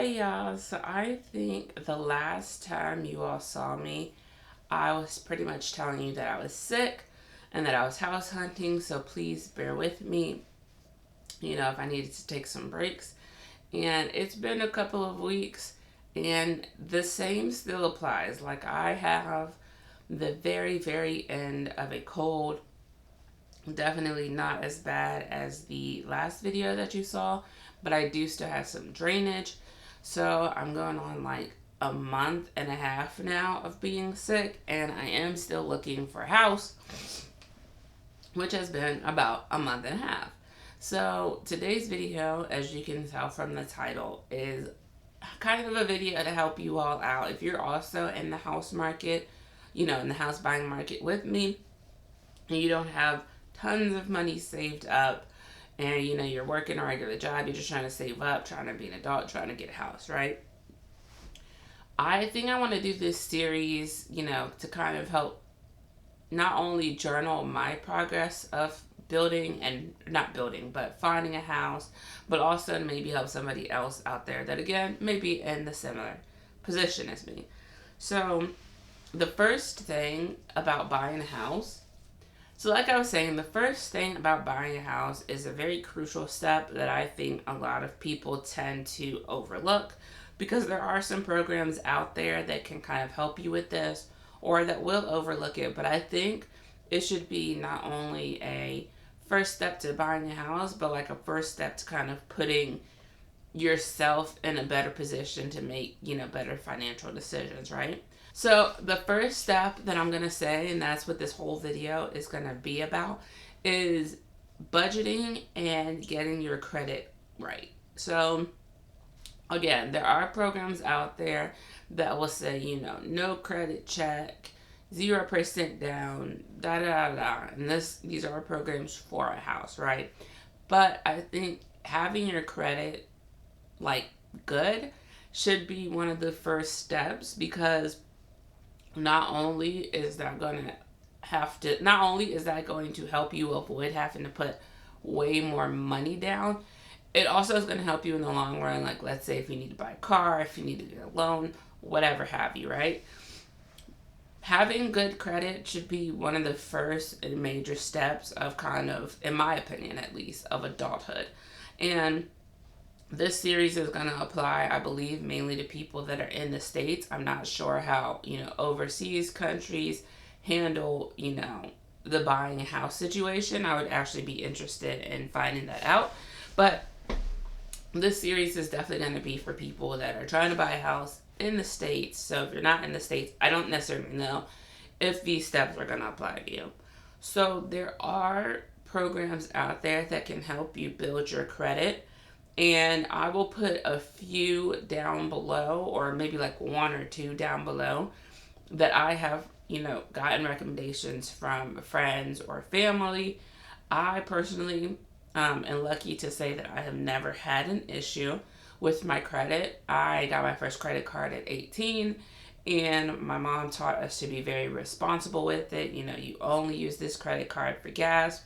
Hey y'all, so I think the last time you all saw me, I was pretty much telling you that I was sick and that I was house hunting, so please bear with me, if I needed to take some breaks. And it's been a couple of weeks, and the same still applies. Like, I have the very, very end of a cold, definitely not as bad as the last video that you saw, but I do still have some drainage. So I'm going on like a month and a half now of being sick, and I am still looking for a house, which has been about a month and a half. So today's video, as you can tell from the title, is kind of a video to help you all out. If you're also in the house market, in the house buying market with me, and you don't have tons of money saved up, and you're working a regular job, you're just trying to save up, trying to be an adult, trying to get a house, right? I think I want to do this series, to kind of help not only journal my progress of building and not building, but finding a house, but also to maybe help somebody else out there that, again, may be in the similar position as me. So the first thing about buying a house, so like I was saying, the first thing about buying a house is a very crucial step that I think a lot of people tend to overlook, because there are some programs out there that can kind of help you with this, or that will overlook it. But I think it should be not only a first step to buying a house, but like a first step to kind of putting yourself in a better position to make, better financial decisions, right? So the first step that I'm going to say, and that's what this whole video is going to be about, is budgeting and getting your credit right. So again, there are programs out there that will say, no credit check, 0% down, da da da. And these are programs for a house, right? But I think having your credit like good should be one of the first steps, because not only is that going to help you avoid having to put way more money down, it also is going to help you in the long run. Like, let's say if you need to buy a car, if you need to get a loan, whatever have you, right? Having good credit should be one of the first and major steps of kind of, in my opinion at least, of adulthood. And this series is going to apply, I believe, mainly to people that are in the States. I'm not sure how, overseas countries handle, the buying a house situation. I would actually be interested in finding that out. But this series is definitely going to be for people that are trying to buy a house in the States. So if you're not in the States, I don't necessarily know if these steps are going to apply to you. So there are programs out there that can help you build your credit, and I will put a few down below, or maybe like one or two down below, that I have, gotten recommendations from friends or family. I personally am lucky to say that I have never had an issue with my credit. I got my first credit card at 18, and my mom taught us to be very responsible with it. You only use this credit card for gas,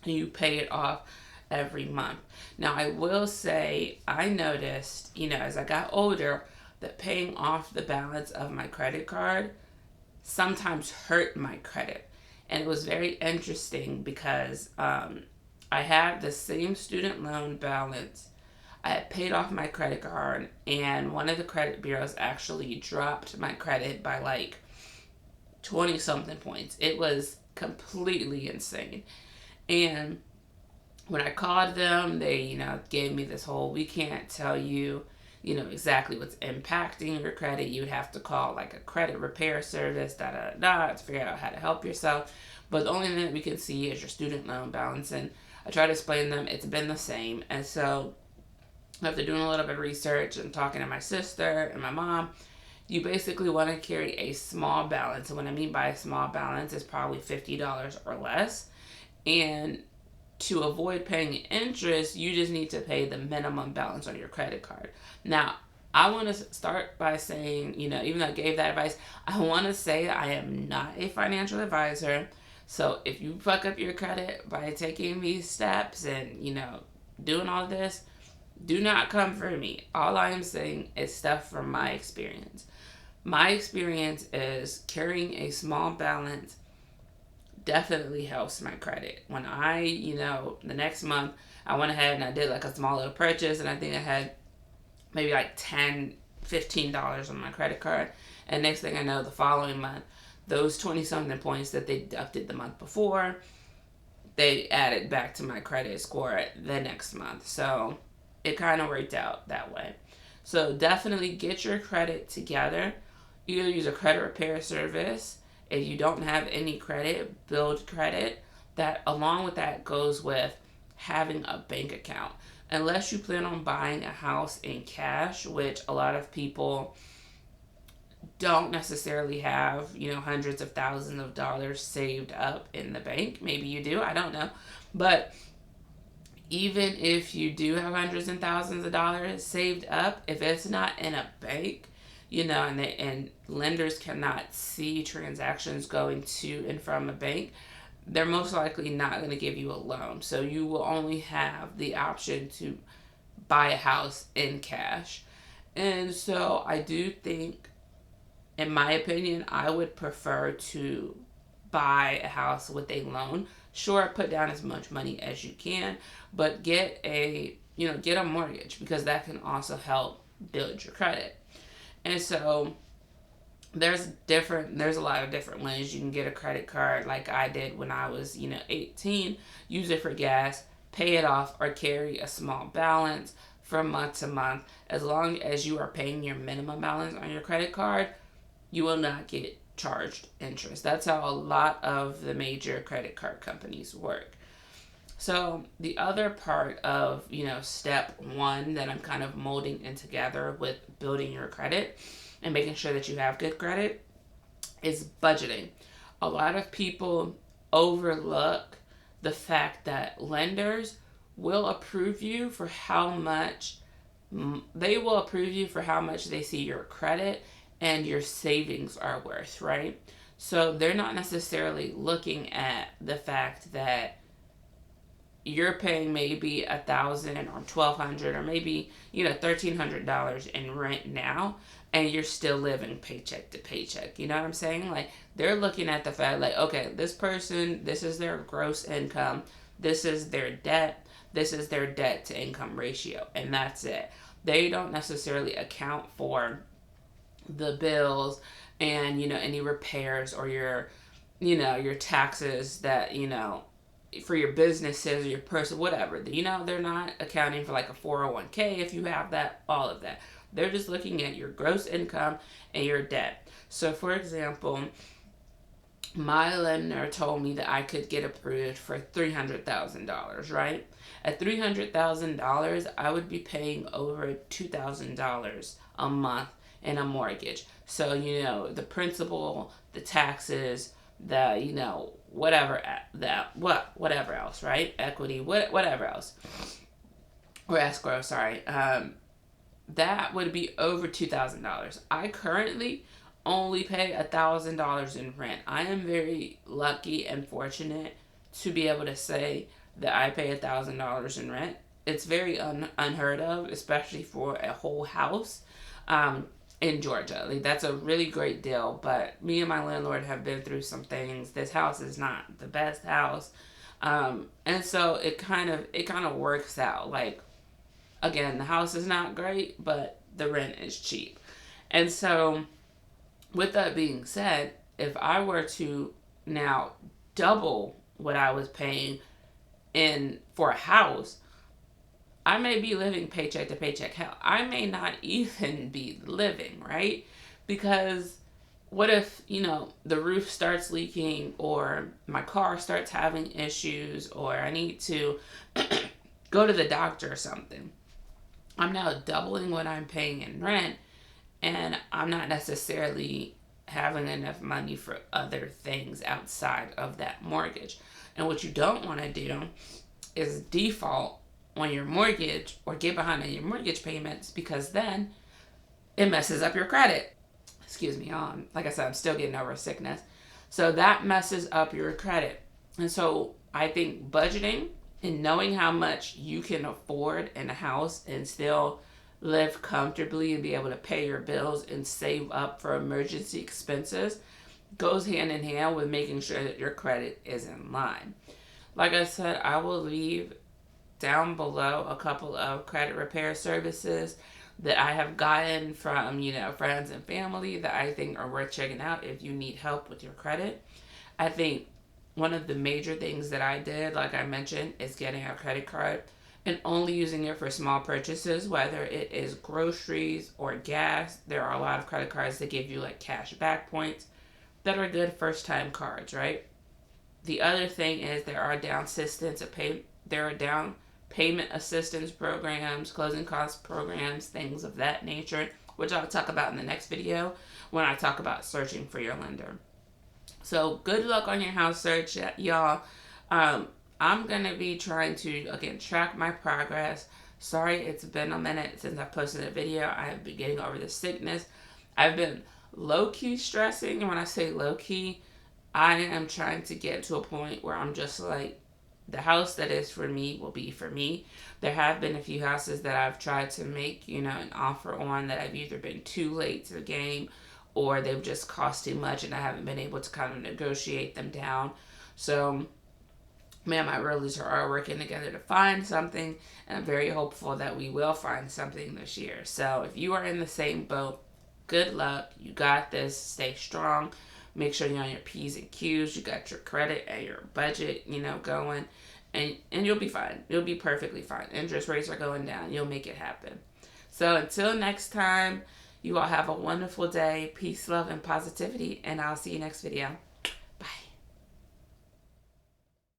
and you pay it off every month. Now, I will say, I noticed, as I got older, that paying off the balance of my credit card sometimes hurt my credit. And it was very interesting because I had the same student loan balance. I had paid off my credit card, and one of the credit bureaus actually dropped my credit by like 20 something points. It was completely insane. And when I called them, they, gave me this whole, we can't tell you, exactly what's impacting your credit. You would have to call like a credit repair service, to figure out how to help yourself. But the only thing that we can see is your student loan balance. And I try to explain to them it's been the same. And so after doing a little bit of research and talking to my sister and my mom, you basically want to carry a small balance. And what I mean by a small balance is probably $50 or less. And to avoid paying interest, you just need to pay the minimum balance on your credit card. Now, I want to start by saying, even though I gave that advice, I want to say I am not a financial advisor. So if you fuck up your credit by taking these steps and, doing all this, Do not come for me. All I am saying is stuff from my experience. My experience is carrying a small balance definitely helps my credit. When I, the next month, I went ahead and I did like a small little purchase, and I think I had maybe like $10, $15 on my credit card. And next thing I know, the following month, those 20 something points that they deducted the month before, they added back to my credit score the next month. So it kind of worked out that way. So definitely get your credit together. Either use a credit repair service. If you don't have any credit, build credit. That along with that goes with having a bank account. Unless you plan on buying a house in cash, which a lot of people don't necessarily have, hundreds of thousands of dollars saved up in the bank. Maybe you do, I don't know. But even if you do have hundreds and thousands of dollars saved up, if it's not in a bank, and lenders cannot see transactions going to and from a bank, they're most likely not going to give you a loan. So you will only have the option to buy a house in cash. And so I do think, in my opinion, I would prefer to buy a house with a loan. Sure, put down as much money as you can, but get a mortgage, because that can also help build your credit. And so there's a lot of different ways you can get a credit card, like I did when I was 18. Use it for gas, pay it off, or carry a small balance from month to month. As long as you are paying your minimum balance on your credit card, you will not get charged interest. That's how a lot of the major credit card companies work. So the other part of, step one that I'm kind of molding in together with building your credit and making sure that you have good credit is budgeting. A lot of people overlook the fact that lenders will approve you for how much they see your credit and your savings are worth, right? So they're not necessarily looking at the fact that you're paying maybe $1,000 or $1,200 or maybe $1,300 in rent now, and you're still living paycheck to paycheck. You know what I'm saying? Like, they're looking at the fact, like, okay, this person, this is their gross income, this is their debt, this is their debt to income ratio, and that's it. They don't necessarily account for the bills and any repairs or your taxes that for your businesses or your person, whatever. They're not accounting for like a 401k if you have that, all of that. They're just looking at your gross income and your debt. So for example, my lender told me that I could get approved for $300,000, right? At $300,000, I would be paying over $2,000 a month in a mortgage. So, the principal, the taxes, the, whatever else, right? Equity, whatever else. Or escrow, sorry. That would be over $2,000. I currently only pay $1,000 in rent. I am very lucky and fortunate to be able to say that I pay $1,000 in rent. It's very unheard of, especially for a whole house in Georgia. Like, that's a really great deal, but me and my landlord have been through some things. This house is not the best house. And so it kind of works out. Like, again, the house is not great, but the rent is cheap. And so with that being said, if I were to now double what I was paying for a house, I may be living paycheck to paycheck. Hell, I may not even be living, right? Because what if, the roof starts leaking, or my car starts having issues, or I need to go to the doctor or something? I'm now doubling what I'm paying in rent, and I'm not necessarily having enough money for other things outside of that mortgage. And what you don't want to do is default on your mortgage or get behind on your mortgage payments, because then it messes up your credit. Excuse me, like I said, I'm still getting over sickness. So that messes up your credit. And so I think budgeting And knowing how much you can afford in a house and still live comfortably and be able to pay your bills and save up for emergency expenses goes hand in hand with making sure that your credit is in line. Like I said, I will leave down below a couple of credit repair services that I have gotten from, friends and family that I think are worth checking out if you need help with your credit. I think one of the major things that I did, like I mentioned, is getting a credit card and only using it for small purchases, whether it is groceries or gas. There are a lot of credit cards that give you like cash back points that are good first time cards, right? The other thing is there are down payment assistance programs, closing cost programs, things of that nature, which I'll talk about in the next video when I talk about searching for your lender. So good luck on your house search, y'all. I'm gonna be trying to again track my progress. Sorry, it's been a minute since I posted a video. I have been getting over the sickness. I've been low key stressing, and when I say low key, I am trying to get to a point where I'm just like, the house that is for me will be for me. There have been a few houses that I've tried to make, an offer on that I've either been too late to the game or they've just cost too much and I haven't been able to kind of negotiate them down. So, man, my realtors are working together to find something, and I'm very hopeful that we will find something this year. So, if you are in the same boat, good luck. You got this. Stay strong. Make sure you're on your P's and Q's. You got your credit and your budget, going. And you'll be fine. You'll be perfectly fine. Interest rates are going down. You'll make it happen. So until next time, you all have a wonderful day. Peace, love, and positivity. And I'll see you next video.